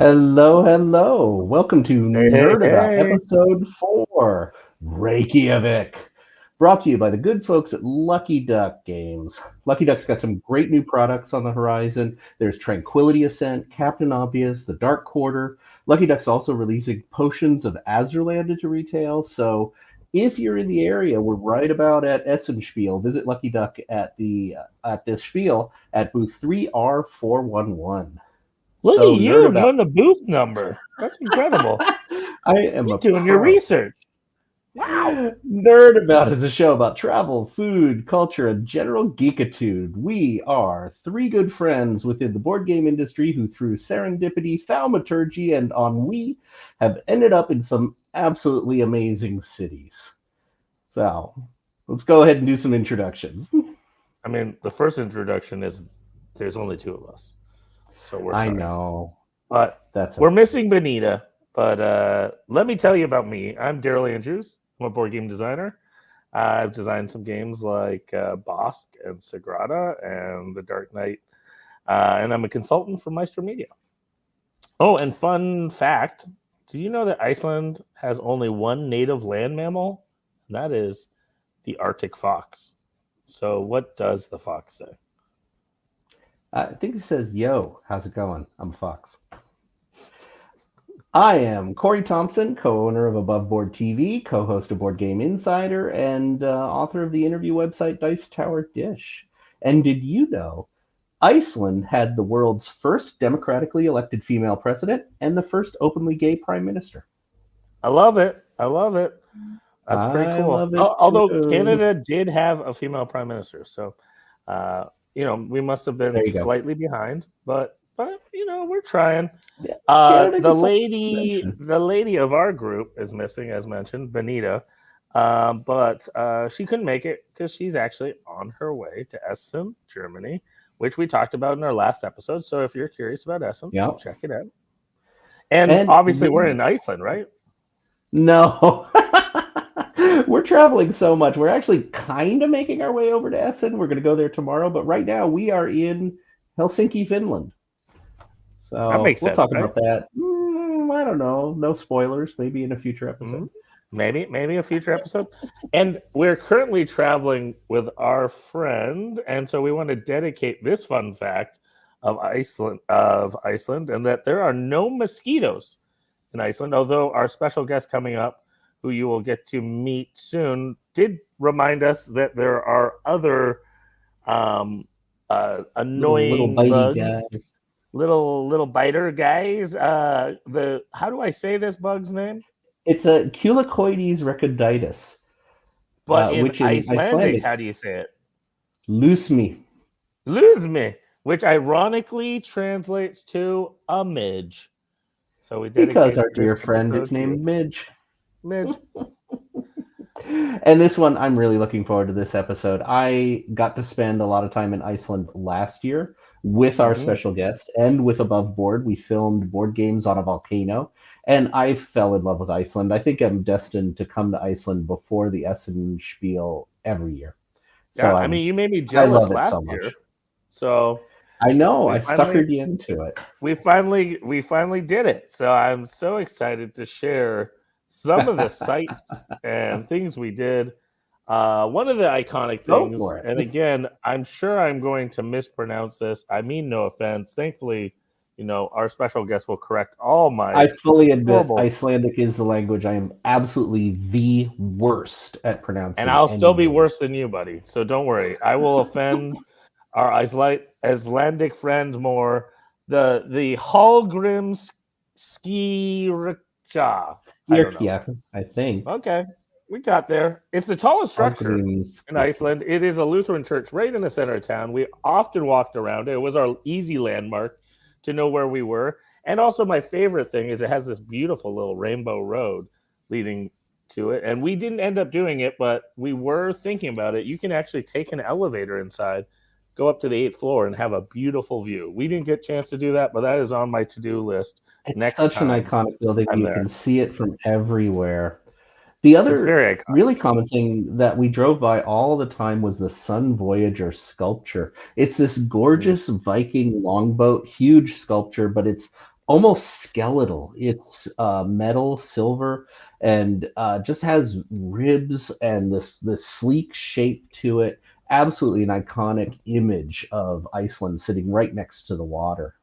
Hello, hello. Welcome to Hey, hey, Nerdabout, hey. episode 4, Reykjavík. Brought to you by the good folks at Lucky Duck Games. Lucky Duck's got some great new products on the horizon. There's Tranquility Ascent, Captain Obvious, The Dark Quarter. Lucky Duck's also releasing Potions of Azurland into retail. So if you're in the area, we're right about at Essenspiel. Visit Lucky Duck at this spiel at booth 3R411. Look at So you Nerdabout. knowing the booth number. That's incredible. I am You're a doing your pro. research. Wow. Nerdabout is a show about travel, food, culture, and general geekitude. We are three good friends within the board game industry who, through serendipity, thaumaturgy, and ennui, have ended up in some absolutely amazing cities. So, let's go ahead and do some introductions. I mean, the first introduction is there's only two of us. So we're sorry. I know. But That's we're missing Beneeta. But let me tell you about me. I'm Daryl Andrews. I'm a board game designer. I've designed some games like Bosk and Sagrada and The Dark Knight. And I'm a consultant for Maestro Media. Oh, and fun fact, do you know that Iceland has only one native land mammal? And that is the Arctic fox. So what does the fox say? I think it says, "Yo, how's it going? I'm a fox." I am Corey Thompson, co-owner of Above Board TV, co-host of Board Game Insider, and author of the interview website Dice Tower Dish. And did you know Iceland had the world's first democratically elected female president and the first openly gay prime minister? I love it. I love it. That's pretty I cool. love it Although too. Canada did have a female prime minister, so we must have been slightly behind, but we're trying. Yeah, the lady of our group is missing, as mentioned, Beneeta, but she couldn't make it because she's actually on her way to Essen, Germany, which we talked about in our last episode. So if you're curious about Essen, check it out. And obviously, we're in Iceland, right? No. We're traveling so much. We're actually kind of making our way over to Essen. We're going to go there tomorrow, but right now we are in Helsinki, Finland. So that makes sense, we'll talk right? about that. I don't know. No spoilers. Maybe in a future episode. Maybe a future episode. And we're currently traveling with our friend, and so we want to dedicate this fun fact of Iceland, and that there are no mosquitoes in Iceland. Although our special guest coming up, who you will get to meet soon, did remind us that there are other annoying bugs. Guys. Little biter guys. How do I say this bug's name? It's a Culicoides recoditis. But in Icelandic, how do you say it? Lusmi. Lusmi, which ironically translates to a midge. So we because our dear friend is named Midge. Midge. And this one, I'm really looking forward to this episode. I got to spend a lot of time in Iceland last year with our special guest and with Above Board. We filmed board games on a volcano, and I fell in love with Iceland. I think I'm destined to come to Iceland before the Essen Spiel every year. So yeah, I mean, you made me jealous last year. So I know I suckered you into it. We finally did it. So I'm so excited to share some of the sights and things we did. One of the iconic things, and again, I'm sure I'm going to mispronounce this. I mean, no offense. Thankfully, our special guest will correct all my. I fully admit Icelandic is the language I am absolutely the worst at pronouncing. And I'll still be worse than you, buddy. So don't worry. I will offend our Icelandic friends more. The Hallgrim Skirkja. I think. Okay. We got there. It's the tallest structure in Iceland. It is a Lutheran church right in the center of town. We often walked around it. It was our easy landmark to know where we were. And also my favorite thing is it has this beautiful little rainbow road leading to it. And we didn't end up doing it, but we were thinking about it. You can actually take an elevator inside, go up to the 8th floor, and have a beautiful view. We didn't get a chance to do that, but that is on my to-do list. It's such an iconic building. You can see it from everywhere. The other really common thing that we drove by all the time was the Sun Voyager sculpture. It's this gorgeous Viking longboat, huge sculpture, but it's almost skeletal. It's metal, silver, and just has ribs and this sleek shape to it. Absolutely an iconic image of Iceland sitting right next to the water.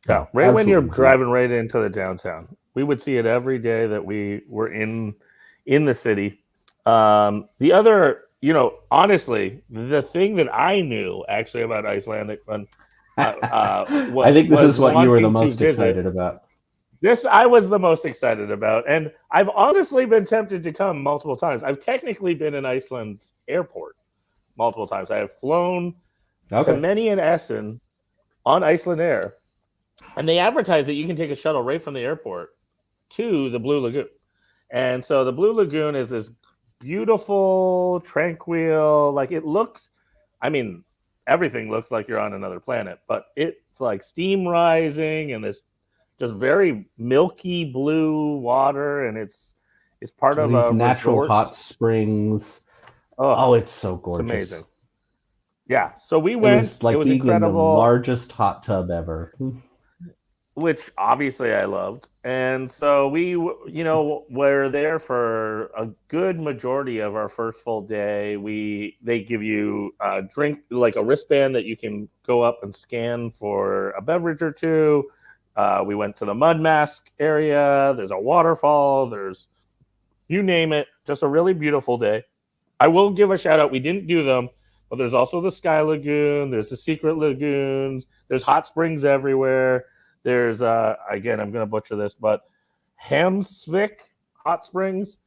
Yeah, right when you're driving right into the downtown. We would see it every day that we were in the city. The other, honestly, the thing that I knew actually about Icelandic fun I think this is what you were the most excited about. This I was the most excited about, and I've honestly been tempted to come multiple times. I've technically been in Iceland's airport multiple times. I have flown to many in Essen on Iceland Air, and they advertise that you can take a shuttle right from the airport to the Blue Lagoon. And so the Blue Lagoon is this beautiful, tranquil, like it looks, everything looks like you're on another planet, but it's like steam rising and this just very milky blue water, and it's part of these a natural resort. hot springs. Oh, it's so gorgeous. It's amazing. Yeah, so we went. It was incredible. In the largest hot tub ever, which obviously I loved. And so we, were there for a good majority of our first full day. They give you a drink, like a wristband that you can go up and scan for a beverage or two. We went to the mud mask area. There's a waterfall. There's, you name it, just a really beautiful day. I will give a shout out. We didn't do them, but there's also the Sky Lagoon. There's the secret lagoons. There's hot springs everywhere. There's, again, I'm going to butcher this, but Hamsvik hot springs.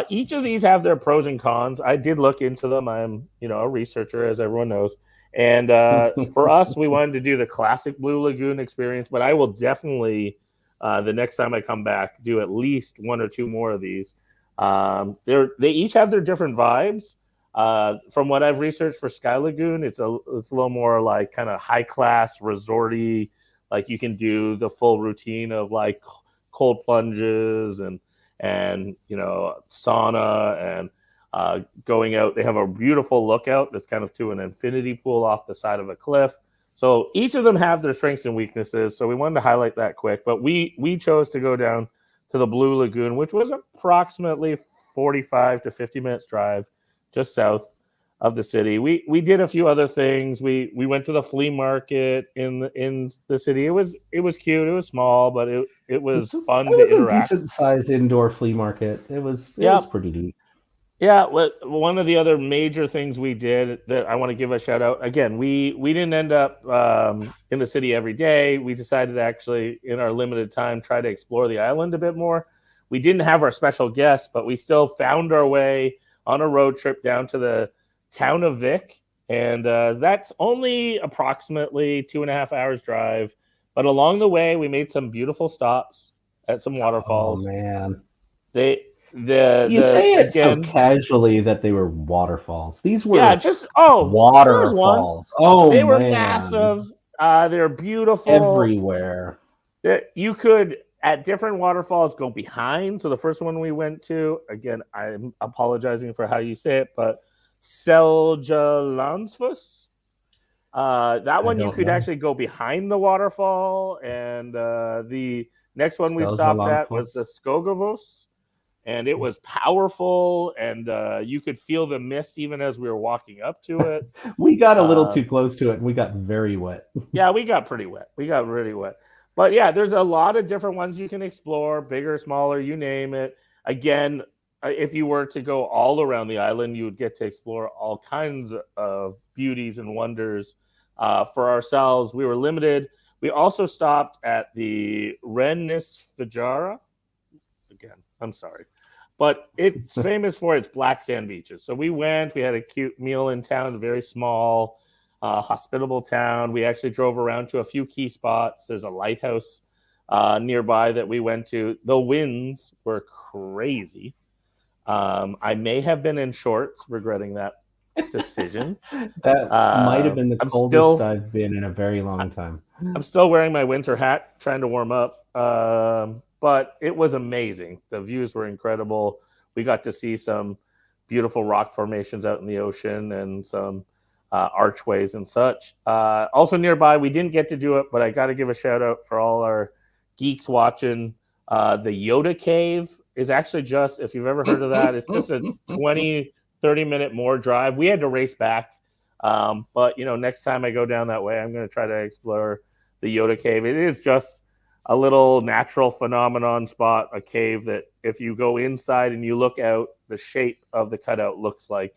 Each of these have their pros and cons. I did look into them. I'm, a researcher, as everyone knows. And for us, we wanted to do the classic Blue Lagoon experience, but I will definitely, the next time I come back, do at least one or two more of these. They each have their different vibes. From what I've researched for Sky Lagoon, it's a little more like kind of high class, resorty. Like you can do the full routine of like cold plunges and sauna and going out. They have a beautiful lookout that's kind of to an infinity pool off the side of a cliff. So each of them have their strengths and weaknesses. So we wanted to highlight that quick. But we chose to go down to the Blue Lagoon, which was approximately 45 to 50 minutes drive just south of the city. We did a few other things. We went to the flea market in the city. It was cute. It was small, but it was fun to interact. A decent sized indoor flea market. It was pretty neat. Yeah, well, one of the other major things we did that I want to give a shout out. Again, we didn't end up in the city every day. We decided to actually, in our limited time, try to explore the island a bit more. We didn't have our special guests, but we still found our way on a road trip down to the town of Vik, and that's only approximately 2.5 hours drive. But along the way, we made some beautiful stops at some waterfalls. Oh man, you say it so casually that they were waterfalls. These were waterfalls. Oh, they were massive. They're beautiful everywhere. You could at different waterfalls go behind. So the first one we went to, again, I'm apologizing for how you say it, but Seljalandsfoss. That one you could actually go behind the waterfall, and the next one we stopped at was the Skogavoss, and it was powerful, and you could feel the mist even as we were walking up to it. We got a little too close to it, and we got very wet. Yeah, we got pretty wet. We got really wet. But yeah, there's a lot of different ones you can explore, bigger, smaller, you name it. Again, if you were to go all around the island, you would get to explore all kinds of beauties and wonders. For ourselves, we were limited. We also stopped at the Rennisfjara. Again, I'm sorry. But it's famous for its black sand beaches. So we went, we had a cute meal in town, very small, hospitable town. We actually drove around to a few key spots. There's a lighthouse nearby that we went to. The winds were crazy. I may have been in shorts, regretting that decision. That might have been the coldest I've been in a very long time. I'm still wearing my winter hat, trying to warm up. But it was amazing. The views were incredible. We got to see some beautiful rock formations out in the ocean and some archways and such. Also nearby, we didn't get to do it, but I got to give a shout out for all our geeks watching. The Yoda Cave is actually just, if you've ever heard of that, it's just a 20, 30-minute more drive. We had to race back. But, next time I go down that way, I'm going to try to explore the Yoda Cave. It is just a little natural phenomenon spot, a cave that if you go inside and you look out, the shape of the cutout looks like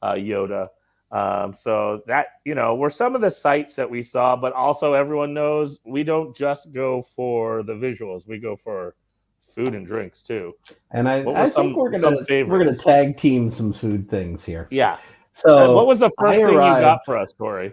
Yoda. So that, were some of the sights that we saw, but also everyone knows we don't just go for the visuals. We go for food and drinks too. And I think we're gonna tag team some food things here. Yeah. So what was the first thing you got for us, Corey?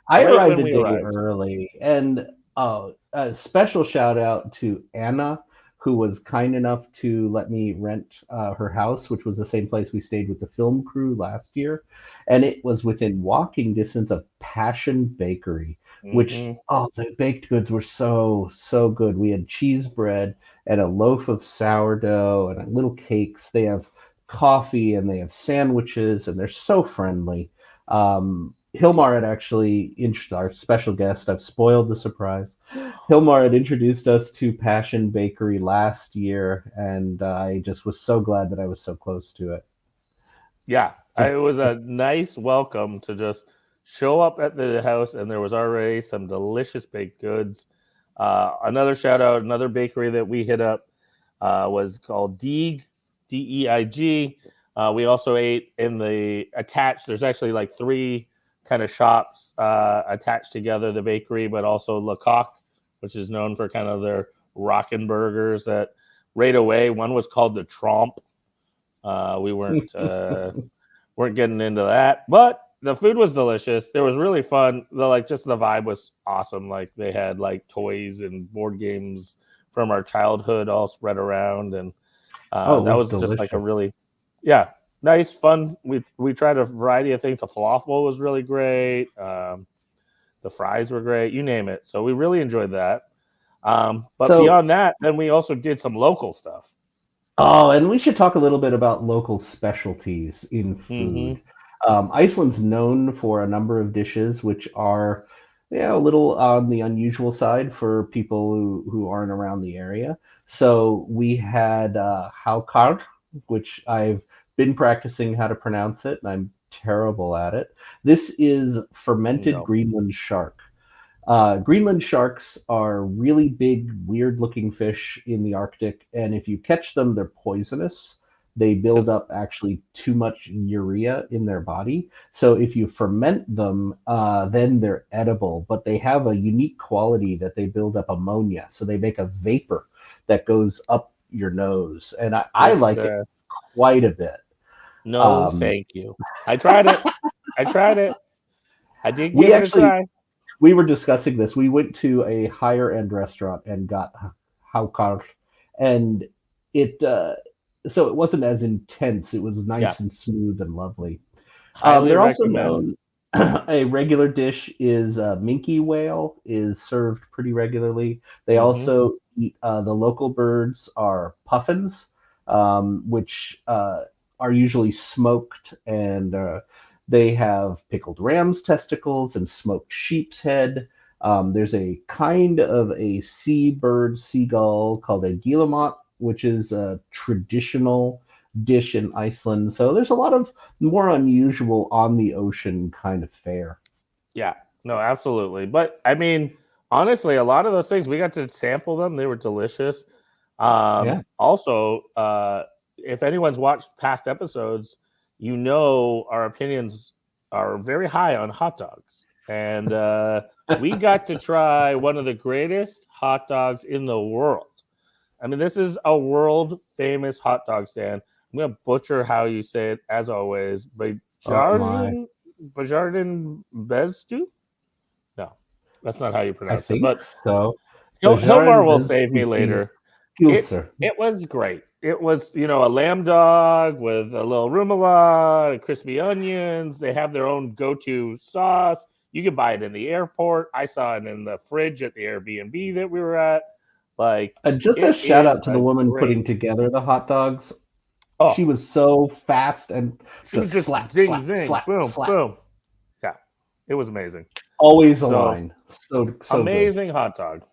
I arrived a day early, and a special shout out to Anna, who was kind enough to let me rent her house, which was the same place we stayed with the film crew last year. And it was within walking distance of Passion Bakery, which, the baked goods were so, so good. We had cheese bread and a loaf of sourdough and little cakes. They have coffee and they have sandwiches, and they're so friendly. Hilmar had actually our special guest. I've spoiled the surprise. Hilmar had introduced us to Passion Bakery last year, and I just was so glad that I was so close to it. Yeah, it was a nice welcome to just show up at the house, and there was already some delicious baked goods. Another shout out, another bakery that we hit up was called Deig, D-E-I-G. We also ate in the attached. There's actually like 3 kind of shops attached together, the bakery, but also Le Coq, which is known for kind of their rockin' burgers that right away. One was called the Tromp. We weren't getting into that, but the food was delicious. It was really fun. Just the vibe was awesome. Like they had like toys and board games from our childhood all spread around, and that was delicious. Just like a really, nice, fun. We tried a variety of things. The falafel was really great. The fries were great. You name it. So we really enjoyed that. But beyond that, then we also did some local stuff. Oh, and we should talk a little bit about local specialties in food. Iceland's known for a number of dishes which are a little on the unusual side for people who aren't around the area. So we had haukar, which I've been practicing how to pronounce it, and I'm terrible at it. This is fermented Greenland shark. Greenland sharks are really big, weird-looking fish in the Arctic, and if you catch them, they're poisonous. They build up actually too much urea in their body. So if you ferment them, then they're edible, but they have a unique quality that they build up ammonia. So they make a vapor that goes up your nose, and I like it quite a bit. No, thank you. I tried it. I did give it a try. We were discussing this. We went to a higher end restaurant and got haukar, and it so it wasn't as intense. It was nice and smooth and lovely. They're also known. A regular dish is minke whale is served pretty regularly. They also eat the local birds are puffins, which are usually smoked, and they have pickled ram's testicles and smoked sheep's head. There's a kind of a seagull called a guillemot, which is a traditional dish in Iceland. So there's a lot of more unusual on the ocean kind of fare. Yeah, no, absolutely. But I mean, honestly, a lot of those things, we got to sample them. They were delicious. Also, if anyone's watched past episodes, our opinions are very high on hot dogs. And we got to try one of the greatest hot dogs in the world. I mean, this is a world famous hot dog stand. I'm going to butcher how you say it, as always. Bajarden Bestu? No, that's not how you pronounce it. But so. Hilmar will save me later. It was great. It was, a lamb dog with a little rumala and crispy onions. They have their own go-to sauce. You can buy it in the airport. I saw it in the fridge at the Airbnb that we were at. Just a shout out to the woman putting together the hot dogs. She was so fast and she was just slap, zing, slap, zing, slap, boom, slap. Boom. Yeah, It was amazing. Always a line. So amazing good. hot dog.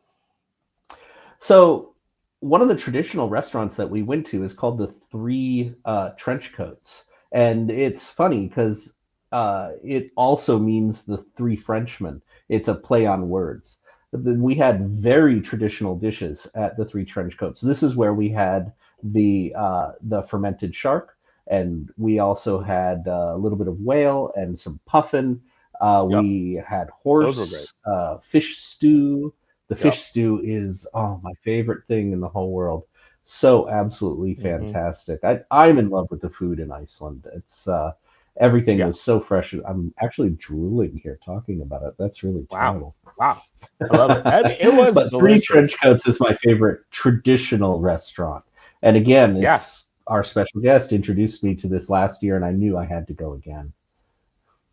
So one of the traditional restaurants that we went to is called the Three Trench Coats, and it's funny because it also means the Three Frenchmen. It's a play on words. We had very traditional dishes at the Three Trench Coats. This is where we had the fermented shark, and we also had a little bit of whale and some puffin. We had horse, fish stew. The fish stew is my favorite thing in the whole world. So absolutely fantastic. I'm in love with the food in Iceland. It's everything was so fresh. I'm actually drooling here talking about it. That's really terrible. Wow. I love it. I mean, it was but Three Trench Coats is my favorite traditional restaurant. And again, it's our special guest introduced me to this last year, and I knew I had to go again.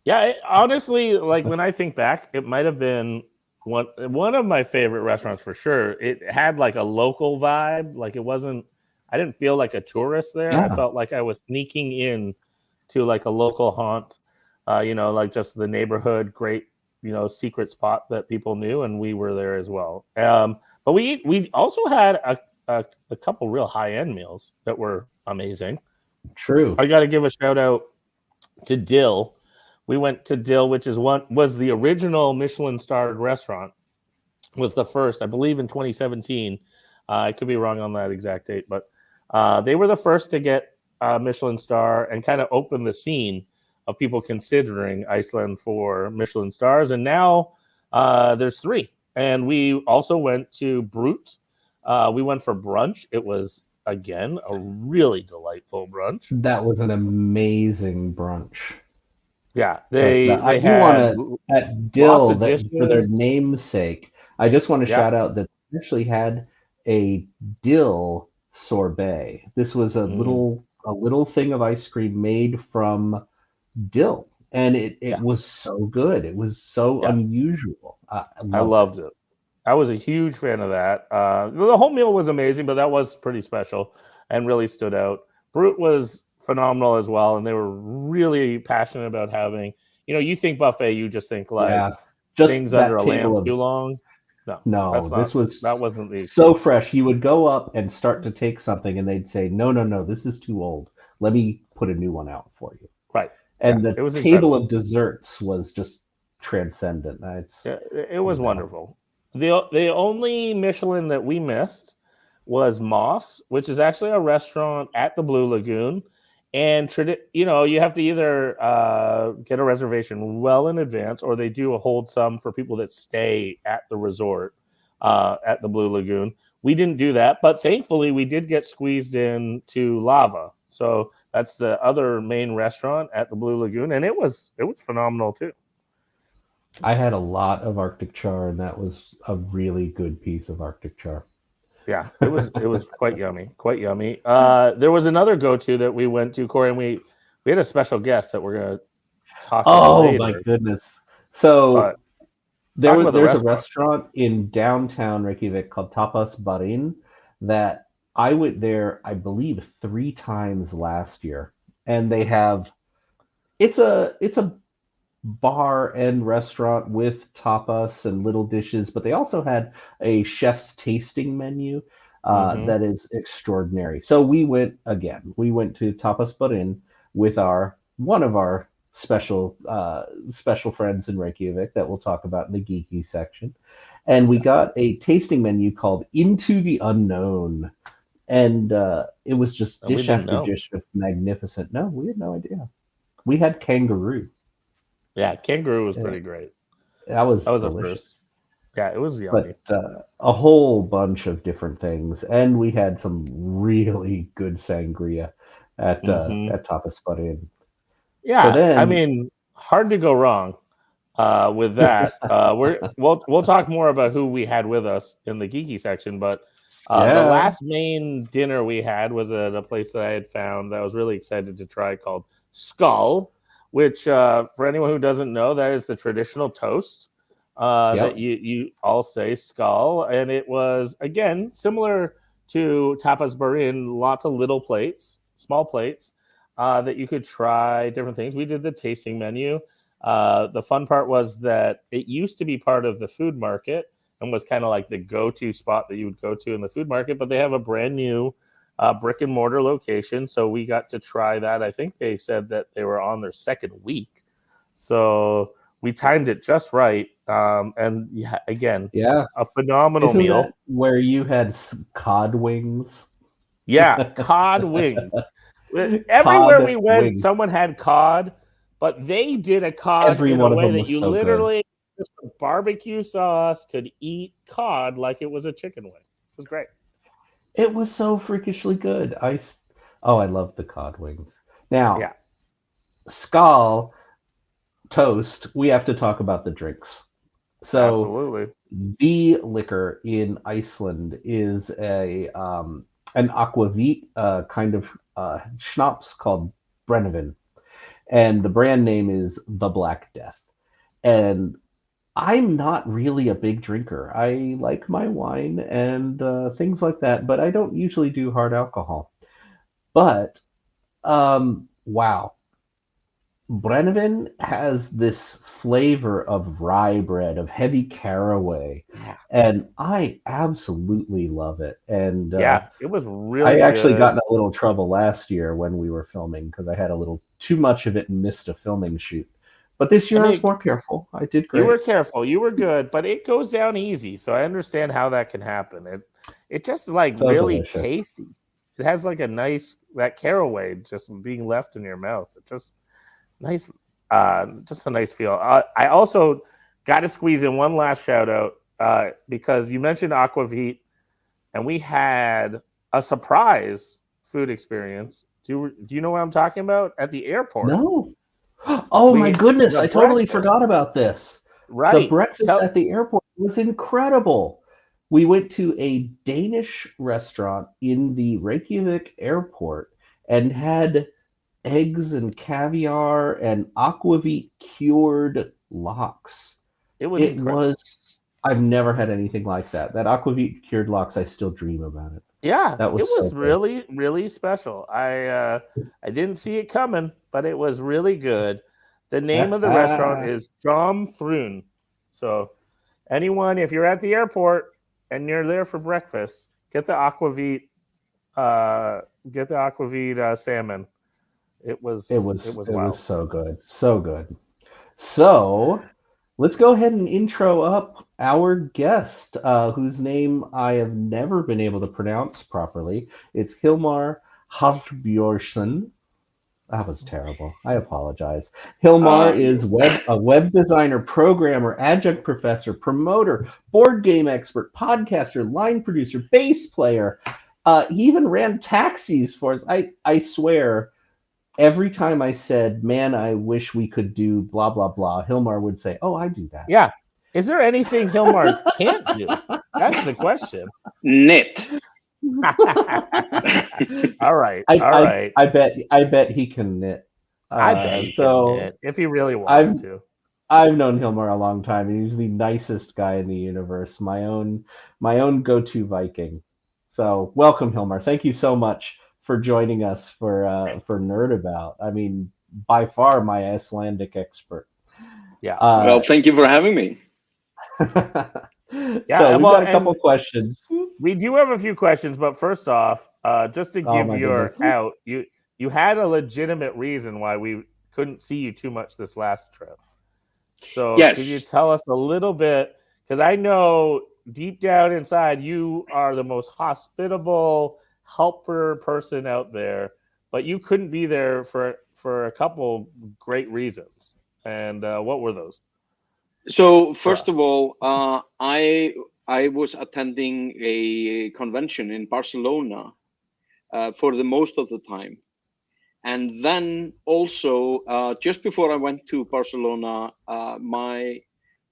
Yeah, honestly, like when I think back, it might have been one of my favorite restaurants for sure. It had like a local vibe. Like I didn't feel like a tourist there. I felt like I was sneaking in to like a local haunt, like just the neighborhood, great, secret spot that people knew, and we were there as well. But we also had a couple real high-end meals that were amazing. True. I got to give a shout out to Dill. We went to Dill, which was the original Michelin-starred restaurant. Was the first, I believe, in 2017. I could be wrong on that exact date, but they were the first to get a Michelin star and kind of open the scene of people considering Iceland for Michelin stars. And now there's 3. And we also went to Brut. We went for brunch. It was, again, a really delightful brunch. That was an amazing brunch. Yeah, they had at Dill for their namesake. I just want to shout out that they actually had a dill sorbet. This was a little thing of ice cream made from dill, and it was so good. It was so unusual. I loved it. I was a huge fan of that. The whole meal was amazing, but that was pretty special and really stood out. Brut was phenomenal as well, and they were really passionate about having, you think buffet, you just think like just things under a lamp too long. No, that wasn't the so fresh. You would go up and start to take something, and they'd say, no, this is too old. Let me put a new one out for you. Right. And the table of desserts was just transcendent. It was wonderful. The only Michelin that we missed was Moss, which is actually a restaurant at the Blue Lagoon. And you have to either get a reservation well in advance, or they do hold some for people that stay at the resort at the Blue Lagoon. We didn't do that, but thankfully we did get squeezed in to Lava. So that's the other main restaurant at the Blue Lagoon, and it was phenomenal too. I had a lot of Arctic char, and that was a really good piece of Arctic char. Yeah, it was quite yummy, quite yummy. There was another go-to that we went to, Corey, and we had a special guest that we're going to talk about later. My goodness. So there's a restaurant in downtown Reykjavik called Tapas Barin that I went there, I believe, 3 times last year. And they have it's a bar and restaurant with tapas and little dishes, but they also had a chef's tasting menu that is extraordinary. So we went to Tapas Barin with one of our special friends in Reykjavik that we'll talk about in the geeky section, and we got a tasting menu called Into the Unknown, and it was just dish after dish of magnificent. No, we had no idea. We had kangaroo. Yeah, kangaroo was pretty great. That was delicious. A first. Yeah, it was yummy. But a whole bunch of different things, and we had some really good sangria at Tapas Barin. Yeah, so then, I mean, hard to go wrong with that. We'll talk more about who we had with us in the geeky section, but the last main dinner we had was at a place that I had found that I was really excited to try called Skull, which for anyone who doesn't know, that is the traditional toast that you all say skull. And it was, again, similar to Tapas Barin, lots of little plates, small plates, that you could try different things. We did the tasting menu. The fun part was that it used to be part of the food market and was kind of like the go-to spot that you would go to in the food market, but they have a brand new brick and mortar location. So we got to try that. I think they said that they were on their second week. So we timed it just right. And again, a phenomenal Isn't meal. That where you had cod wings? Yeah, cod wings. Everywhere we went, someone had cod, but they did a cod in a way that you literally just with barbecue sauce could eat cod like it was a chicken wing. It was great. It was so freakishly good. I love the cod wings. Now, Skal toast. We have to talk about the drinks. So, absolutely, the liquor in Iceland is an aquavit kind of schnapps called Brennivin, and the brand name is the Black Death. And I'm not really a big drinker. I like my wine and things like that, but I don't usually do hard alcohol. But wow, Brennivin has this flavor of rye bread, of heavy caraway, and I absolutely love it. And it was really. I actually got in a little trouble last year when we were filming because I had a little too much of it and missed a filming shoot. But this year I was more careful. I did great. You were careful. You were good, but it goes down easy. So I understand how that can happen. It just really delicious. Tasty. It has like a nice that caraway just being left in your mouth. It just nice, just a nice feel. I also got to squeeze in one last shout out because you mentioned aquavit, and we had a surprise food experience. Do you know what I'm talking about? At the airport. No. Oh my goodness, I totally forgot about this. Right. The breakfast at the airport was incredible. We went to a Danish restaurant in the Reykjavík airport and had eggs and caviar and aquavit cured lox. It was I've never had anything like that. That aquavit cured lox, I still dream about it. Yeah, it was really, really special. I didn't see it coming, but it was really good. The name of the restaurant is Jomfrun. So anyone, if you're at the airport and you're there for breakfast, get the aquavit salmon. It was so good. So good. So let's go ahead and intro up our guest, whose name I have never been able to pronounce properly. It's Hilmar Hallbjornsson. That was terrible. I apologize. Hilmar is a web designer, programmer, adjunct professor, promoter, board game expert, podcaster, line producer, bass player. He even ran taxis for us. I swear, every time I said, man, I wish we could do blah, blah, blah, Hilmar would say, oh, I do that. Yeah. Is there anything Hilmar can't do? That's the question. Knit. All right. I bet he can knit. I bet he can knit if he really wanted to. I've known Hilmar a long time, and he's the nicest guy in the universe. My own go-to Viking. So welcome, Hilmar. Thank you so much for joining us for Nerdabout. I mean, by far my Icelandic expert. Yeah. Well, thank you for having me. Yeah, so we've got a couple questions. We do have a few questions, but first off, just to give your out, you had a legitimate reason why we couldn't see you too much this last trip. So yes. Could you tell us a little bit? Because I know deep down inside you are the most hospitable helper person out there, but you couldn't be there for a couple great reasons. And what were those? So first of all, I was attending a convention in Barcelona for the most of the time. And then also, just before I went to Barcelona, my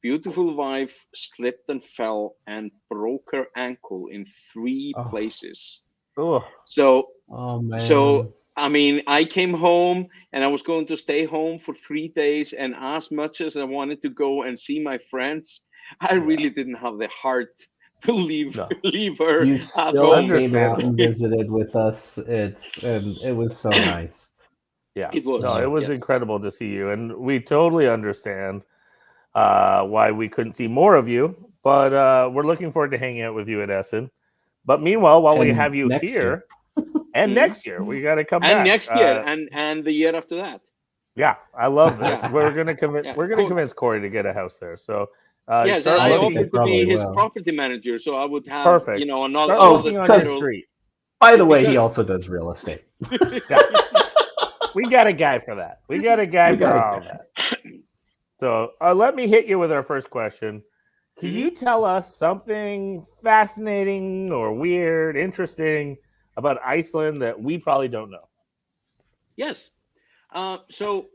beautiful wife slipped and fell and broke her ankle in 3 places. Oh. So, man. So I mean, I came home and I was going to stay home for 3 days, and as much as I wanted to go and see my friends, I really didn't have the heart to leave her. You still came out and visited with us. It was so nice. Yeah, It was. No, it was yes. incredible to see you, and we totally understand why we couldn't see more of you. But we're looking forward to hanging out with you at Essen. But meanwhile, while we And have you next here, year. and Mhm. next year we got to come And back. next year, and the year after that. Yeah, I love this. Yeah. We're gonna convince Yeah, we're gonna cool. convince Corey to get a house there. So Yes, and start I think looking. they offered to probably be his will. property manager, so I would have, Perfect. another Start Oh, looking on because- your street. By the way, he Because- also does real estate. Yeah. We got a guy for that. We got a guy We for got a all guy. that. So let me hit you with our first question. Can you tell us something fascinating or weird, interesting about Iceland that we probably don't know? Yes. So,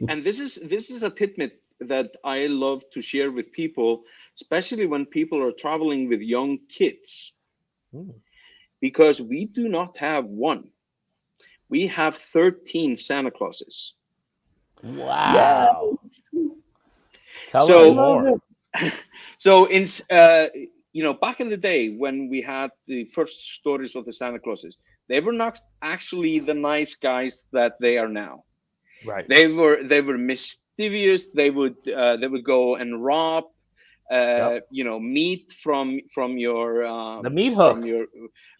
and this is a tidbit that I love to share with people, especially when people are traveling with young kids, because we do not have one. We have 13 Santa Clauses. Wow. Tell So- us more. So back in the day when we had the first stories of the Santa Clauses, they were not actually the nice guys that they are now. Right. They were mischievous. They would go and rob, meat from your The meat hook. from your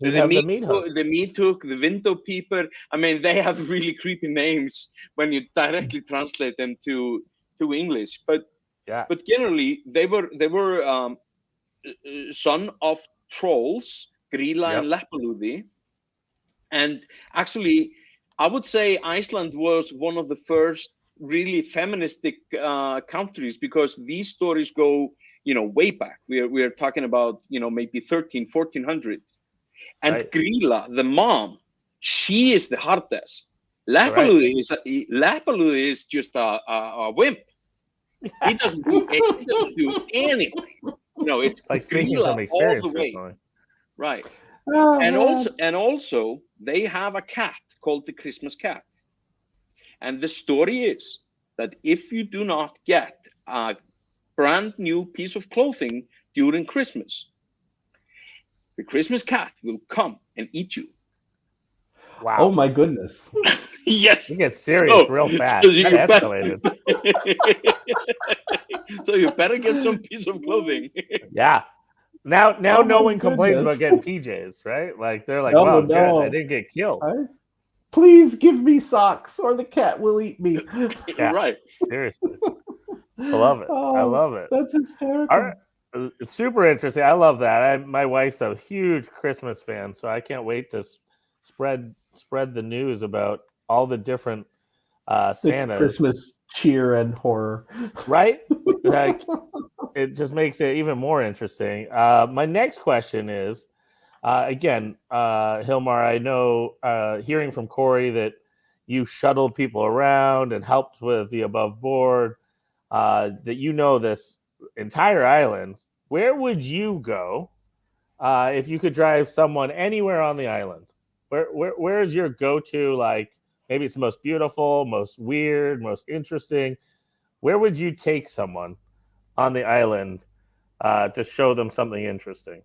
He'd have the meat hook. the meat hook, the window peeper. I mean, they have really creepy names when you directly translate them to English. But generally, they were son of trolls, Grýla and Leppalúði, and actually, I would say Iceland was one of the first really feministic countries, because these stories go, way back. We're talking about, maybe 1400. And Right. Grýla, the mom, she is the hardest. Leppalúði is just a wimp. He doesn't do anything. It's like speaking Grýla from experience. all the way. Definitely. Right. Oh, And also they have a cat called the Christmas cat. And the story is that if you do not get a brand new piece of clothing during Christmas, the Christmas cat will come and eat you. Wow. Oh my goodness. Yes. You get serious real fast. That escalated. So you better get some piece of clothing. Yeah. Now Oh no my one complains goodness. about getting PJs, right? Like they're like, No, wow, no. good. I didn't get killed. Please give me socks or the cat will eat me. Yeah. Right. Seriously. I love it. I love it. That's hysterical. All right. Super interesting. I love that. My wife's a huge Christmas fan, so I can't wait to spread the news about all the different The Santas. Christmas cheer and horror. Right? Like, it just makes it even more interesting. My next question is, again, Hilmar, I know hearing from Corey that you shuttled people around and helped with the above board, that you know this entire island. Where would you go if you could drive someone anywhere on the island? Where is your go-to? Like, maybe it's the most beautiful, most weird, most interesting. Where would you take someone on the island to show them something interesting?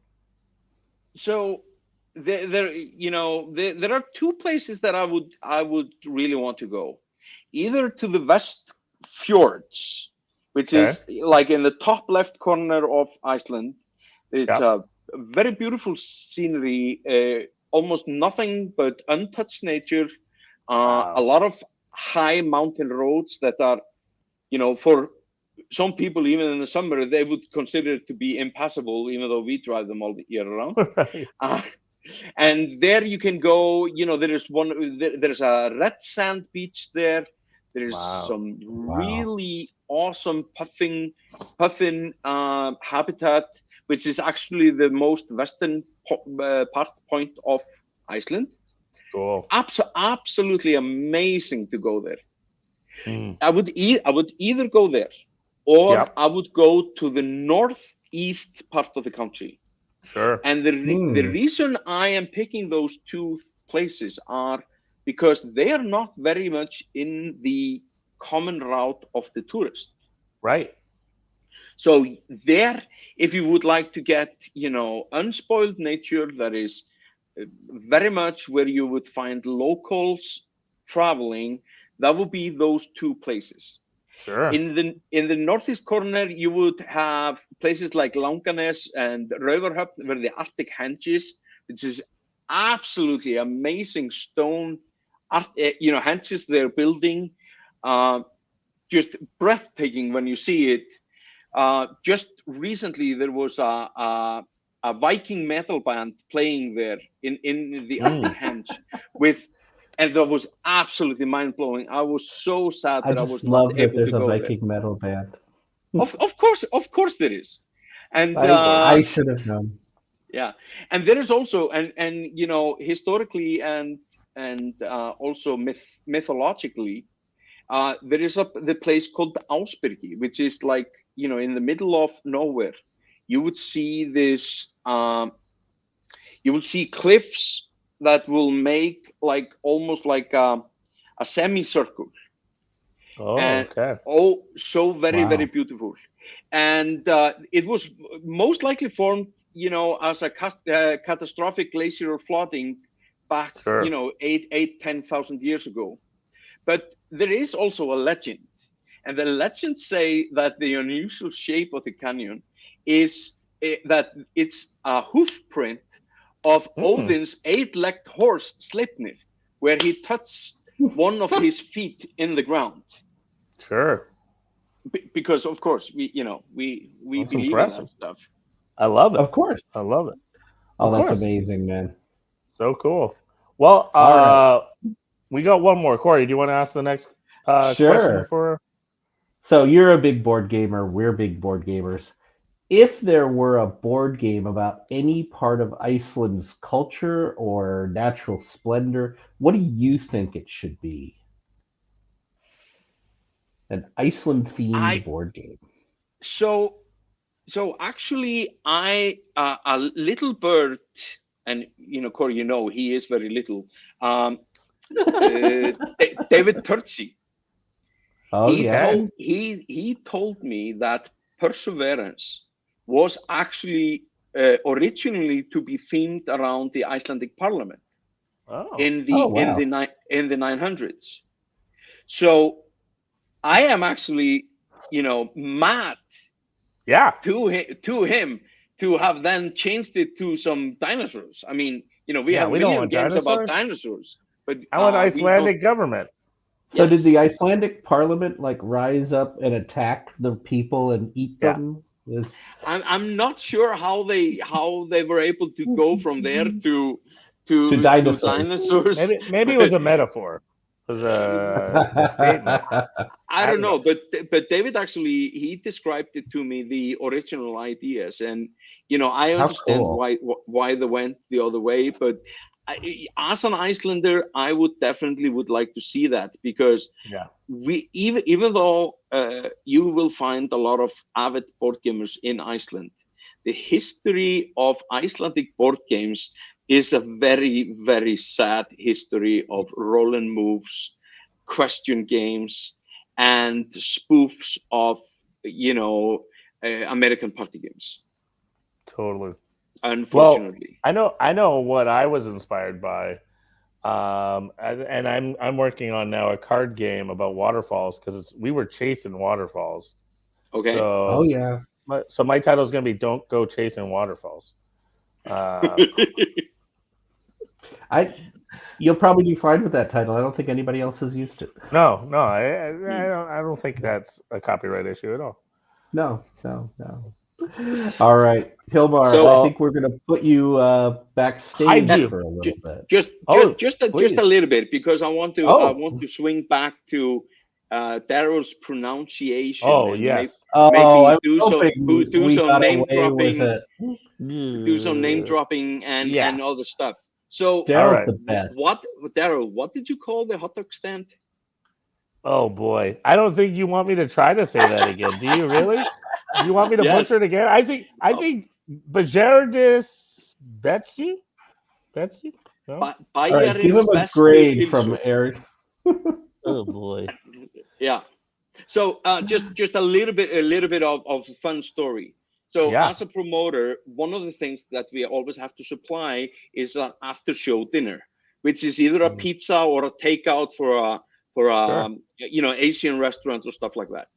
So there are two places that I would really want to go. Either to the West Fjords, which is like in the top left corner of Iceland. It's a very beautiful scenery, almost nothing but untouched nature. A lot of high mountain roads that are, for some people, even in the summer, they would consider it to be impassable, even though we drive them all the year around. And there you can go, there's a red sand beach there. There's some really awesome puffin habitat, which is actually the most western point of Iceland. Cool. Absolutely amazing to go there. I would either go there, or I would go to the northeast part of the country. Sure. And the reason I am picking those two places are because they are not very much in the common route of the tourist. Right. So there, if you would like to get, unspoiled nature, that is very much where you would find locals traveling, that would be those two places. Sure. In the northeast corner, you would have places like Langanes and Raufarhöfn, where the Arctic henges, which is absolutely amazing stone, henges they're building, just breathtaking when you see it. Just recently, there was a Viking metal band playing there in the Arctic henge and that was absolutely mind-blowing. I was so sad that I was not able to go there. There's a Viking metal band. Of course there is. And I should have known. Yeah, and there is also and historically and also mythologically, there is the place called Ásbyrgi, which is like in the middle of nowhere. You would see this. You would see cliffs that will make almost like a semicircle. Oh, and, okay. Oh, so very, very beautiful. And it was most likely formed, as a catastrophic glacial flooding back, 10,000 years ago. But there is also a legend. And the legends say that the unusual shape of the canyon is that it's a hoof print of Odin's 8-legged horse Sleipnir, where he touched one of his feet in the ground. Sure. Because of course we believe impressive. in that stuff. I love it. Of course. I love it. Oh, that's amazing, man. So cool. Well, right. We got one more. Corey, do you want to ask the next question for? So you're a big board gamer. We're big board gamers. If there were a board game about any part of Iceland's culture or natural splendor, what do you think it should be? An Iceland-themed board game. So actually, a little bird, and Corey, he is very little. David Turczi. Oh, He told me that Perseverance was actually originally to be themed around the Icelandic Parliament in the 900s. So I am actually, mad to him to have then changed it to some dinosaurs. I mean, we have a million games about dinosaurs, but I want Icelandic government. So did the Icelandic Parliament rise up and attack the people and eat them? I'm not sure how they were able to go from there to dinosaurs. Maybe it was a metaphor. It was a statement. I don't know, but David actually he described it to me, the original ideas, and I understand why they went the other way, but as an Icelander, I would definitely like to see that, because we even though you will find a lot of avid board gamers in Iceland, the history of Icelandic board games is a very, very sad history of roll and moves, question games, and spoofs of American party games. Totally. Unfortunately. Well, I know what I was inspired by, and I'm working on now a card game about waterfalls, because we were chasing waterfalls. Okay. So, so my title is going to be "Don't Go Chasing Waterfalls." You'll probably do fine with that title. I don't think anybody else has used it. No, I don't think that's a copyright issue at all. No. All right, Hilmar, I think we're going to put you backstage for a little bit. Just a little bit, because I want to swing back to Daryl's pronunciation. Oh, yes. Maybe do some name dropping. Do some name dropping and all the stuff. So Daryl's the best. Daryl, what did you call the hot dog stand? Oh boy, I don't think you want me to try to say that again. Do you really? Do you want me to butcher it again? I think Bajerdis Betsy. No? Right, give him a grade from Eric. Oh boy. Yeah. So just a little bit of fun story. So as a promoter, one of the things that we always have to supply is an after show dinner, which is either a pizza or a takeout for a Sure. Asian restaurant or stuff like that.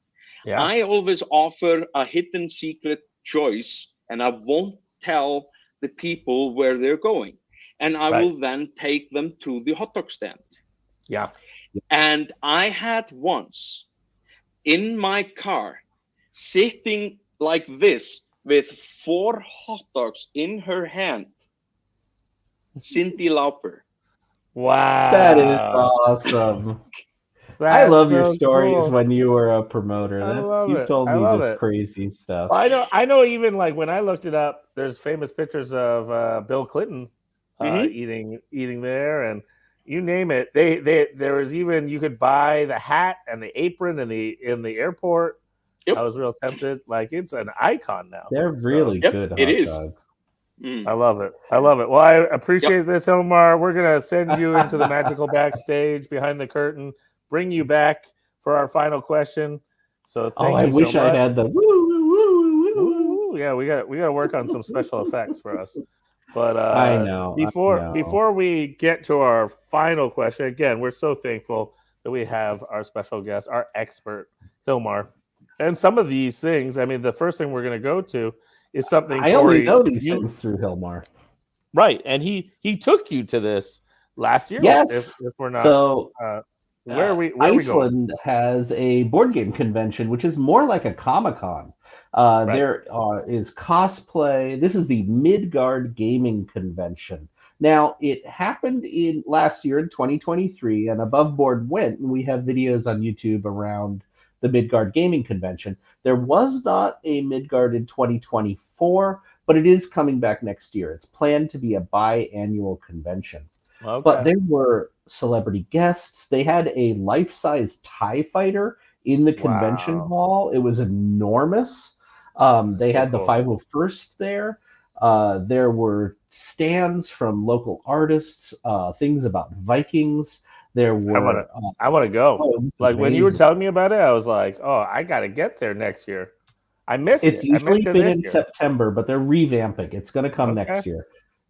Yeah. I always offer a hidden secret choice, and I won't tell the people where they're going. And I Right. will then take them to the hot dog stand. Yeah. And I had once in my car sitting like this with 4 hot dogs in her hand, Cyndi Lauper. Wow. That is awesome. I That's love your so stories cool. when you were a promoter. I love You've it. told I me love this it. crazy stuff. I know even like when I looked it up, there's famous pictures of Bill Clinton eating there, and you name it. There was even, you could buy the hat and the apron in the airport. Yep. I was real tempted. Like, it's an icon now. They're really good it hot is. dogs. I love it. Well, I appreciate this, Omar. We're gonna send you into the magical backstage behind the curtain, bring you back for our final question. So thank you I wish so much. I had the woo woo woo woo. Yeah, we got to work on some special effects for us. But I know. Before we get to our final question, again, we're so thankful that we have our special guest, our expert, Hilmar. And some of these things, I mean, the first thing we're going to go to is something I Corey, only know these things through Hilmar. Right, and he took you to this last year. Yes. If we're not, so where are we Iceland has a board game convention, which is more like a Comic-Con. Right. There is cosplay. This is the Midgard Gaming Convention. Now, it happened in last year in 2023, and Above Board went, and we have videos on YouTube around the Midgard Gaming Convention. There was not a Midgard in 2024, but it is coming back next year. It's planned to be a biannual convention. Okay. But there were celebrity guests. They had a life-size TIE fighter in the convention hall. It was enormous. They had the 501st there. There were stands from local artists, things about Vikings. There were. I want to go. Like, when you were telling me about it, I was like, "Oh, I got to get there next year." I missed it. It's usually been in year. September, but they're revamping. It's going to come next year.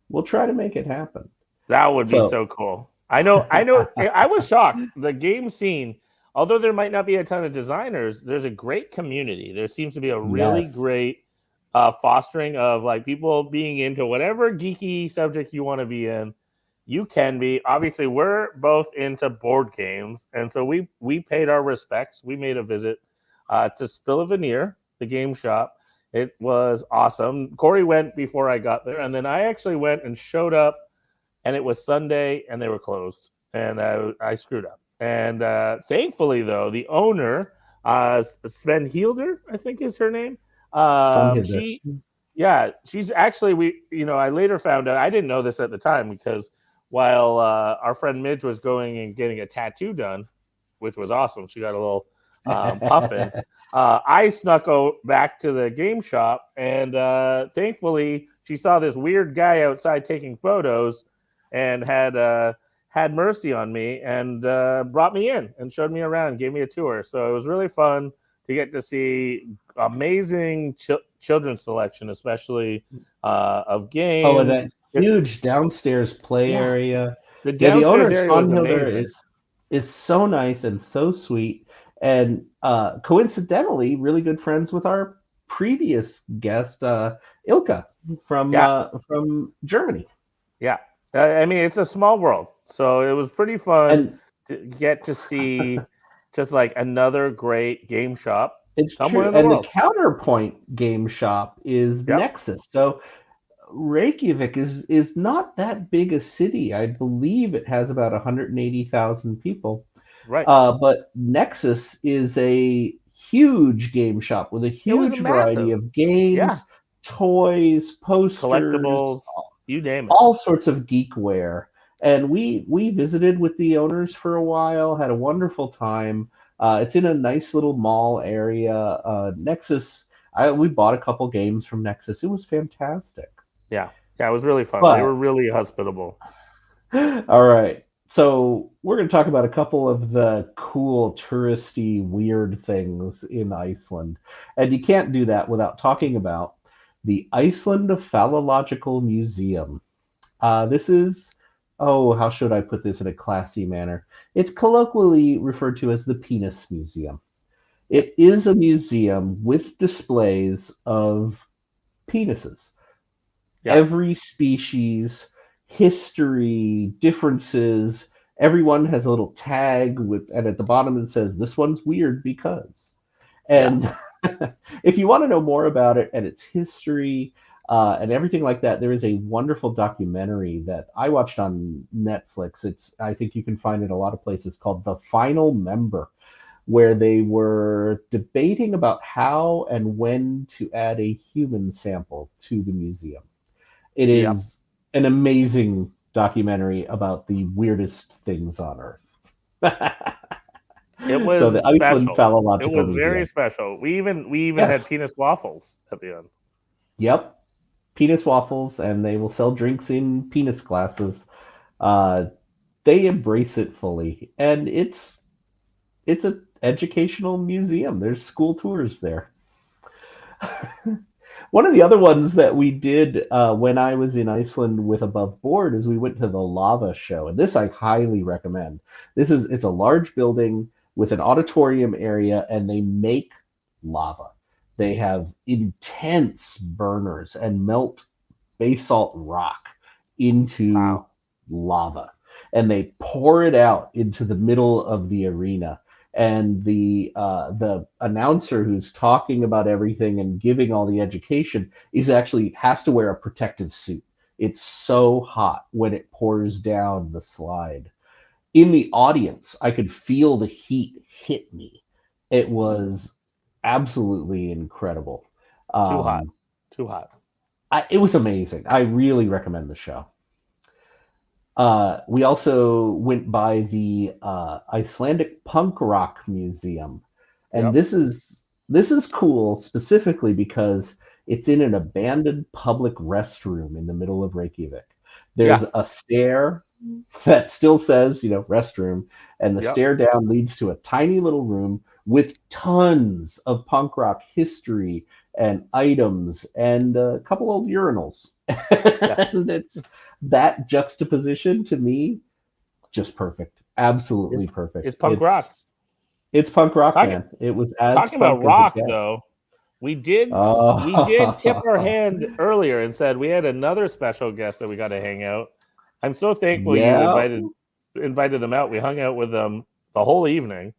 We'll try to make it happen. That would be so cool. I know. I was shocked. The game scene, although there might not be a ton of designers, there's a great community. There seems to be a really great fostering of like people being into whatever geeky subject you want to be in. You can be. Obviously, we're both into board games, and so we paid our respects. We made a visit to Spill a Veneer, the game shop. It was awesome. Corey went before I got there, and then I actually went and showed up, and it was Sunday, and they were closed, and I screwed up. And thankfully, though, the owner, Sven Hilder, I think is her name. She's actually, I later found out, I didn't know this at the time, because while our friend Midge was going and getting a tattoo done, which was awesome, she got a little puffin. I snuck back to the game shop, and thankfully she saw this weird guy outside taking photos, and had mercy on me and brought me in and showed me around, gave me a tour. So it was really fun to get to see amazing children's selection, especially of games. Oh, and that huge downstairs play area. The owner's area was amazing. Is so nice and so sweet. And coincidentally, really good friends with our previous guest, Ilka from Germany. Yeah. I mean, it's a small world. So it was pretty fun to get to see just like another great game shop. It's somewhere true. In the world. The Counterpoint game shop is Nexus. So Reykjavik is not that big a city. I believe it has about 180,000 people. Right. But Nexus is a huge game shop with a huge variety of games, toys, posters, collectibles, you name it. All sorts of geekware. And we visited with the owners for a while, had a wonderful time. It's in a nice little mall area. Nexus, we bought a couple games from Nexus. It was fantastic. Yeah, it was really fun. They were really hospitable. All right. So we're going to talk about a couple of the cool, touristy, weird things in Iceland. And you can't do that without talking about the Iceland Phallological Museum. This is how should I put this in a classy manner? It's colloquially referred to as the Penis Museum. It is a museum with displays of penises. Yeah. Every species, history, differences. Everyone has a little tag and at the bottom it says, "This one's weird because." And if you want to know more about it and its history and everything like that, there is a wonderful documentary that I watched on Netflix. I think you can find it a lot of places, called The Final Member, where they were debating about how and when to add a human sample to the museum. It is an amazing documentary about the weirdest things on Earth. It was so the Iceland special. Phallological It was Museum. very special. We even had penis waffles at the end. Yep, penis waffles, and they will sell drinks in penis glasses. They embrace it fully, and it's an educational museum. There's school tours there. One of the other ones that we did when I was in Iceland with Above Board is we went to the lava show, and this I highly recommend. It's a large building with an auditorium area, and they make lava. They have intense burners and melt basalt rock into lava, and they pour it out into the middle of the arena. And the announcer who's talking about everything and giving all the education has to wear a protective suit. It's so hot when it pours down the slide. In the audience, I could feel the heat hit me. It was absolutely incredible. Too hot. It was amazing. I really recommend the show. We also went by the Icelandic Punk Rock Museum, and this is cool specifically because it's in an abandoned public restroom in the middle of Reykjavik. There's a stair that still says, restroom, and the stair down leads to a tiny little room with tons of punk rock history and items and a couple old urinals. And it's that juxtaposition, to me, just perfect. Absolutely perfect. It's punk rock. It's punk rock, man. It was as talking about rock, though. We did tip our hand earlier and said we had another special guest that we got to hang out. I'm so thankful you invited them out. We hung out with them the whole evening.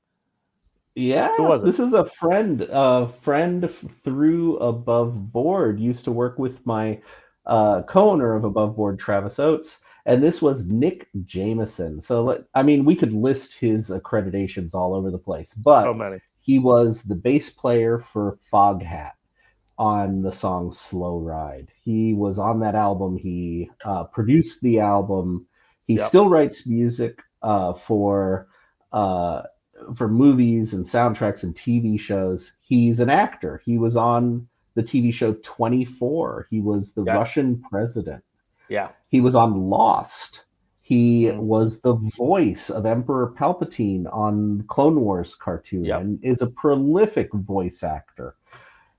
Yeah, who was it? This is a friend through Above Board. Used to work with my co-owner of Above Board, Travis Oates, and this was Nick Jameson. So, we could list his accreditations all over the place, but so many. He was the bass player for Foghat on the song Slow Ride. He was on that album. He produced the album. He still writes music for movies and soundtracks and TV shows. He's an actor. He was on the TV show 24. He was the Russian president. Yeah. He was on Lost. He was the voice of Emperor Palpatine on Clone Wars cartoon and is a prolific voice actor.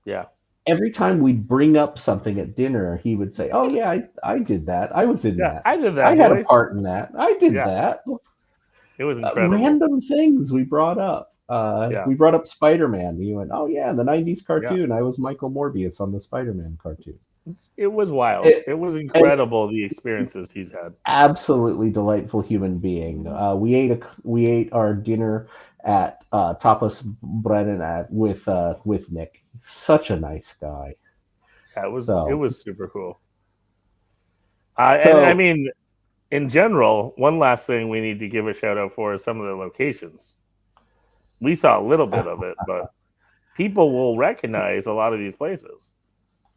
Yeah. Every time we'd bring up something at dinner, he would say, "Oh yeah, I did that. I was in that. I did that. I had a part in that. I did that." It was incredible. Random things we brought up. We brought up Spider-Man. He went, "Oh yeah, the '90s cartoon. I was Michael Morbius on the Spider-Man cartoon." It was wild. It was incredible, the experiences he's had. Absolutely delightful human being. We ate our dinner at Tapas Brennan with Nick. Such a nice guy. Yeah, it was super cool. And in general, one last thing we need to give a shout out for is some of the locations. We saw a little bit of it, but people will recognize a lot of these places.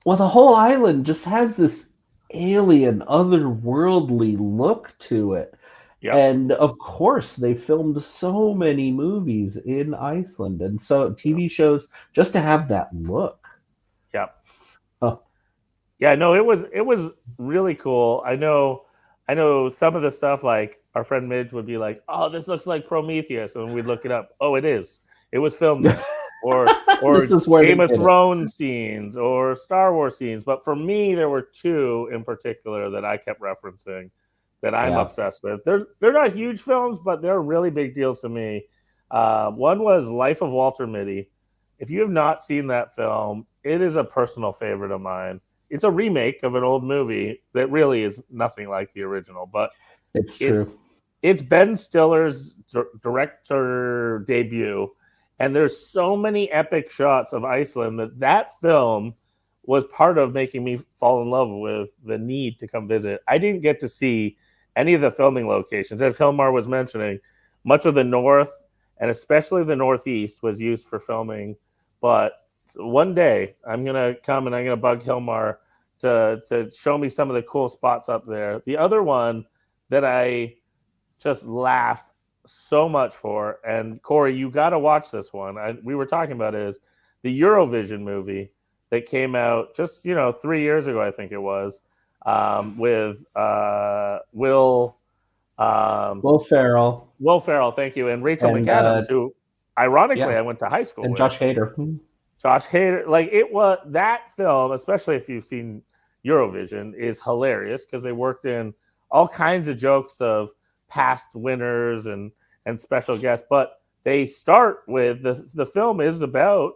Well, the whole island just has this alien, otherworldly look to it. Yep. And of course, they filmed so many movies in Iceland and so TV shows just to have that look. Yep. Yeah, no, it was really cool. I know some of the stuff, like our friend Midge would be like, "Oh, this looks like Prometheus," and we'd look it up. Oh, it is. It was filmed there. Or Game of Thrones scenes or Star Wars scenes. But for me, there were two in particular that I kept referencing. that I'm obsessed with. They're not huge films, but they're really big deals to me. One was Life of Walter Mitty. If you have not seen that film, it is a personal favorite of mine. It's a remake of an old movie that really is nothing like the original, but it's true. It's Ben Stiller's director debut, and there's so many epic shots of Iceland that film was part of making me fall in love with the need to come visit. I didn't get to see any of the filming locations. As Hilmar was mentioning, much of the north and especially the northeast was used for filming. But one day I'm going to come and I'm going to bug Hilmar to show me some of the cool spots up there. The other one that I just laugh so much for, and Corey, you got to watch this one. We were talking about it, is the Eurovision movie that came out just 3 years ago, I think it was, with Will Ferrell. Will Ferrell, thank you, and Rachel McAdams, who ironically I went to high school with. And Josh Hader. Josh Hader, like it was that film, especially if you've seen Eurovision, is hilarious because they worked in all kinds of jokes of past winners and special guests. But they start with the film is about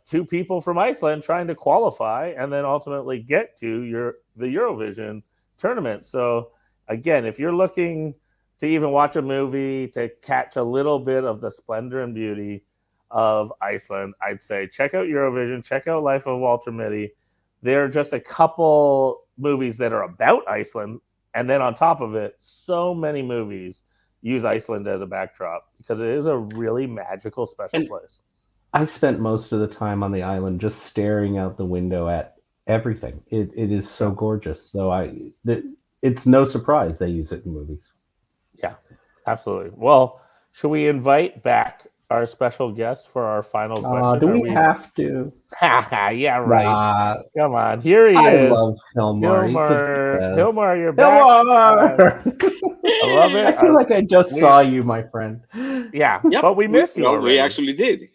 two people from Iceland trying to qualify and then ultimately get to the Eurovision tournament. So again, if you're looking to even watch a movie to catch a little bit of the splendor and beauty of Iceland, I'd say check out Eurovision, check out Life of Walter Mitty. There are just a couple movies that are about Iceland, and then on top of it, so many movies use Iceland as a backdrop because it is a really magical, special place. I spent most of the time on the island just staring out the window at everything. It is so gorgeous. So it's no surprise they use it in movies. Yeah, absolutely. Well, should we invite back our special guest for our final question? Do we have to? Yeah, right. Come on, here he is. I love Hilmar. Hilmar, you're back. Hilmar! I love it. I feel like I just saw you, my friend. Yeah, yep. But we miss you. Well, we actually did.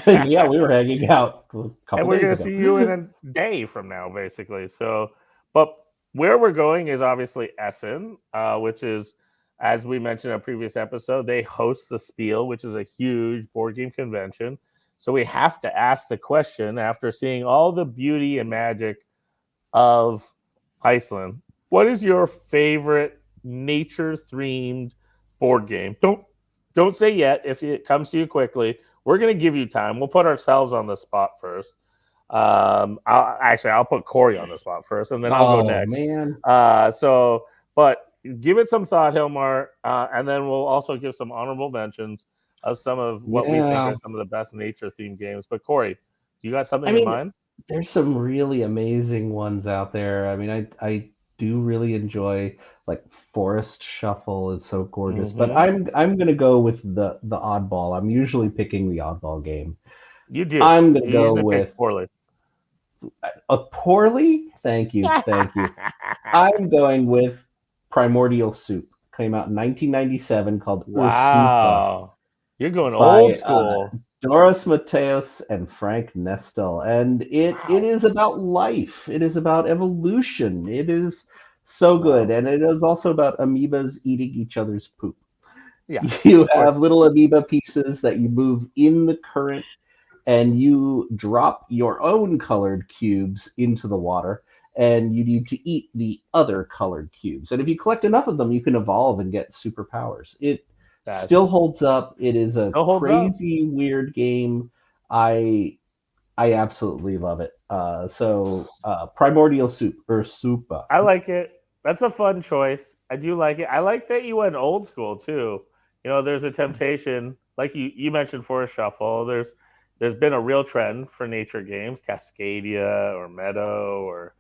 Yeah, we were hanging out a couple and we're going to see you in a day from now, basically. So, but where we're going is obviously Essen, which is, as we mentioned in a previous episode, they host the Spiel, which is a huge board game convention. So we have to ask the question, after seeing all the beauty and magic of Iceland, what is your favorite nature-themed board game? Don't say yet if it comes to you quickly. We're going to give you time. We'll put ourselves on the spot first. I'll put Corey on the spot first, and then I'll go next. Man. But give it some thought, Hilmar, and then we'll also give some honorable mentions of some of what we think are some of the best nature-themed games. But Corey, you got something in mind? There's some really amazing ones out there. I mean, I do really enjoy, like, Forest Shuffle is so gorgeous. But I'm gonna go with the oddball. I'm usually picking the oddball game. You do. I'm gonna go with poorly. Poorly? Thank you. I'm going with Primordial Soup. Came out in 1997, called Wow. You're going old school. Doris Mateos and Frank Nestel. And it is about life. It is about evolution. It is so good. And it is also about amoebas eating each other's poop. Yeah. You have little amoeba pieces that you move in the current, and you drop your own colored cubes into the water, and you need to eat the other colored cubes. And if you collect enough of them, you can evolve and get superpowers. It still holds up. It is a crazy, weird game. I absolutely love it. So Primordial Soup, or Soupa. I like it. That's a fun choice. I do like it. I like that you went old school too. There's a temptation, like you mentioned Forest Shuffle. There's been a real trend for nature games, Cascadia or Meadow, or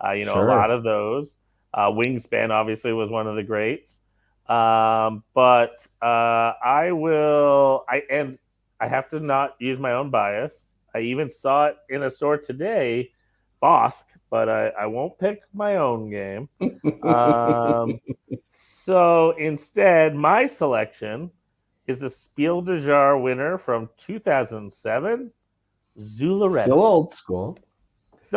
a lot of those. Wingspan obviously was one of the greats. But I have to not use my own bias. I even saw it in a store today, Bosk, but I won't pick my own game. So instead, my selection is the Spiel des Jahres winner from 2007, Zularetto. Still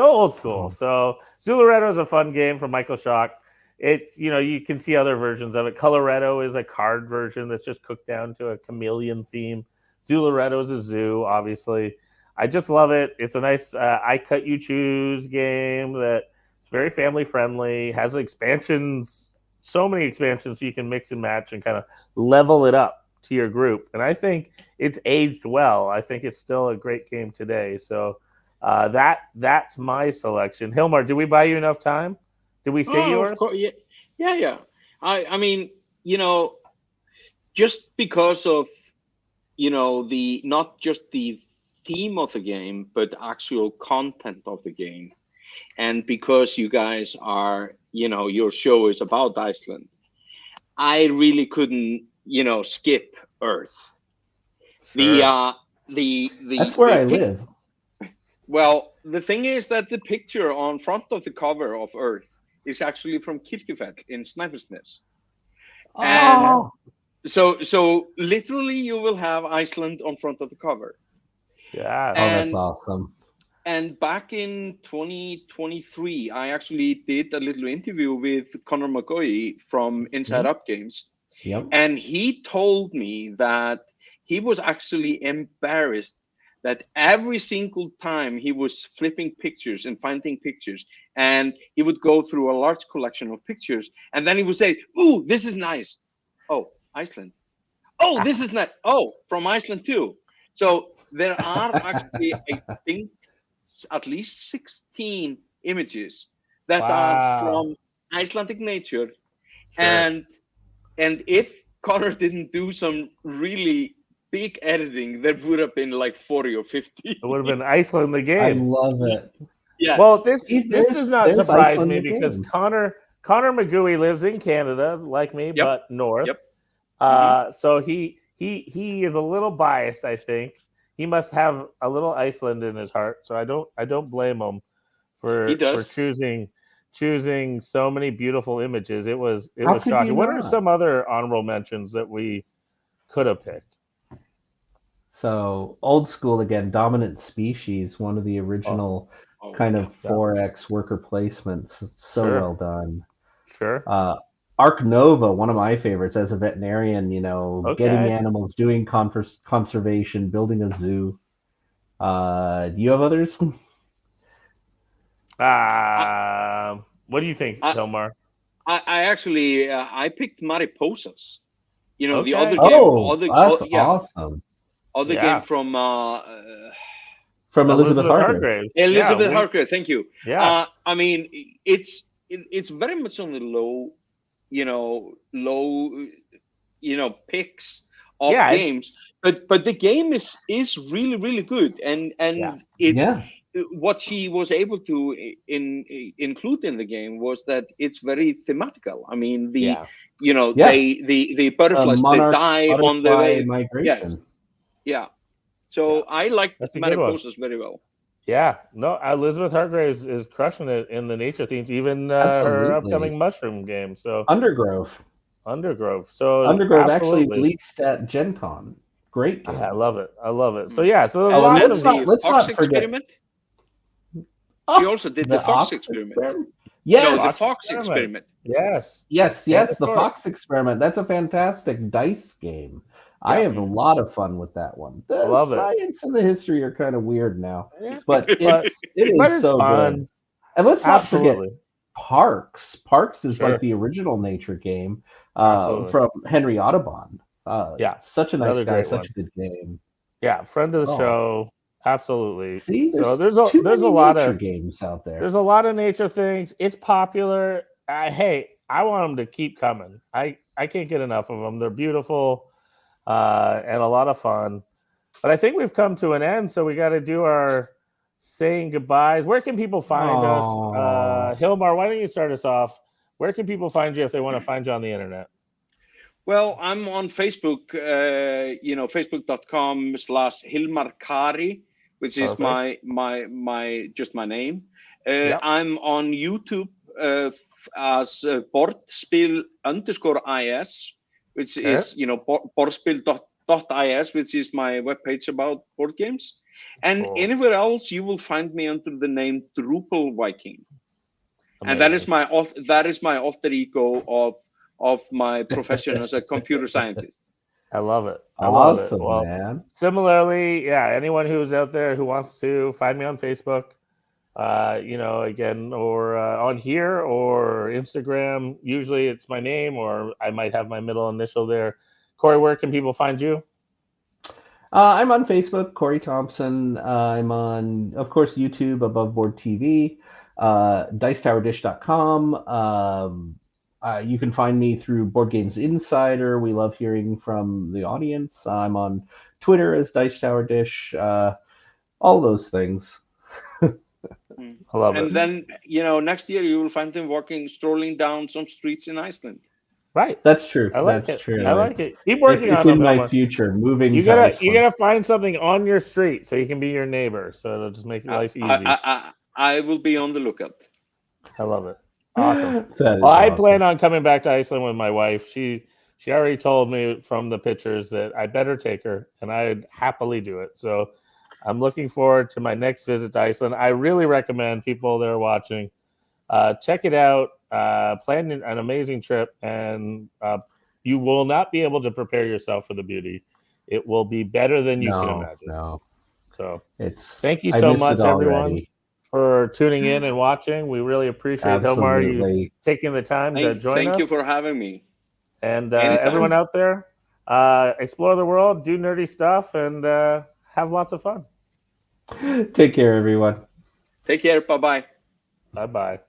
old school. So Zularetto is a fun game from Michael Schock. it's, you can see other versions of it. Coloretto is a card version that's just cooked down to a chameleon theme. Zularetto is a zoo, obviously. I just love it. It's a nice I cut you choose game that it's very family friendly, has expansions, so many expansions so you can mix and match and kind of level it up to your group. And I think it's aged well. I think it's still a great game today. So that's my selection. Hilmar, did we buy you enough time? Did we say yours? Of course, yeah. I mean, just because of the not just the theme of the game, but actual content of the game, and because you guys are, your show is about Iceland, I really couldn't, skip Earth. Sure. That's where I live. Well, the thing is that the picture on front of the cover of Earth is actually from Kirkjufell in Snæfellsnes. Oh. And so literally you will have Iceland on front of the cover. Yeah. That's awesome. And back in 2023, I actually did a little interview with Conor McGoey from Inside Up Games. Yep. And he told me that he was actually embarrassed that every single time he was flipping pictures and finding pictures, and he would go through a large collection of pictures, and then he would say, "Ooh, this is nice. Oh, Iceland. Oh, this is nice. Oh, from Iceland too." So there are actually, I think, at least 16 images that are from Icelandic nature. Sure. And if Connor didn't do some really big editing, that would have been like 40 or 50. It would have been Iceland the game. I love it. Yes. Well, this does not surprise Iceland me because Connor McGoey lives in Canada, like me, but north. Yep. So he is a little biased, I think. He must have a little Iceland in his heart. So I don't blame him for choosing so many beautiful images. It was shocking. What are some other honorable mentions that we could have picked? So old school again, Dominant Species, one of the original kind of 4X worker placements. So well done. Sure. Ark Nova, one of my favorites as a veterinarian, getting animals, doing conservation, building a zoo. Do you have others? What do you think, Hilmar? I actually I picked Mariposas. The other game. That's awesome. Other game from Elizabeth Hargrave. Elizabeth Hargrave, thank you. Yeah. I mean, it's very much on the low picks of games, but the game is really, really good, and what she was able to include in the game was that it's very thematical. I mean, the butterflies they die on the way. Migration. Yes. Yeah. So I like Mariposas very well. Yeah. No, Elizabeth Hargraves is crushing it in the nature themes, even her upcoming mushroom game. So Undergrove. So Undergrove actually released at Gen Con. Great game. I love it. So the Fox Experiment. She also did the Fox Experiment. Yes, the Fox Experiment. Yes. The Fox Experiment. That's a fantastic dice game. I have a lot of fun with that one. The science and the history are kind of weird now, but it is so fun. Good. And let's not forget Parks. Parks is like the original nature game from Henry Audubon. Such a nice guy, such a good game. Yeah, friend of the show. Absolutely. See, there's a lot of games out there. There's a lot of nature things. It's popular. I want them to keep coming. I can't get enough of them. They're beautiful. And a lot of fun. But I think we've come to an end, so we got to do our saying goodbyes. Where can people find us? Hilmar, why don't you start us off? Where can people find you if they want to find you on the internet? Well, I'm on Facebook, facebook.com/Hilmar Kari, which is my name. I'm on YouTube as Bordspil_is. Which is, Bordspil.is, which is my webpage about board games. And anywhere else, you will find me under the name Drupal Viking. And that is my alter ego of my profession as a computer scientist. I love it. Awesome, Well, man. similarly, yeah, anyone who's out there who wants to find me on Facebook, again, or on here or Instagram, usually it's my name or I might have my middle initial there. Corey, where can people find you? I'm on Facebook, Corey Thompson. I'm on, of course, YouTube, Above Board TV, dicetowerdish.com. You can find me through Board Games Insider. We love hearing from the audience. I'm on Twitter as Dice Tower Dish. All those things. I love it. And then, next year you will find him strolling down some streets in Iceland. Right. That's true. I like That's it. true. I like it. Keep working on it. It's in my future. Moving. You gotta find something on your street so you can be your neighbor. So it'll just make life easy. I will be on the lookout. I love it. Awesome. Well, I plan on coming back to Iceland with my wife. She already told me from the pictures that I better take her, and I'd happily do it. So I'm looking forward to my next visit to Iceland. I really recommend people that are watching check it out. Plan an amazing trip, and you will not be able to prepare yourself for the beauty. It will be better than you can imagine. No. So thank you so much, everyone, for tuning in and watching. We really appreciate Hilmar you taking the time to join us. Thank you for having me. And everyone out there, explore the world, do nerdy stuff, and have lots of fun. Take care, everyone. Take care. Bye-bye. Bye-bye.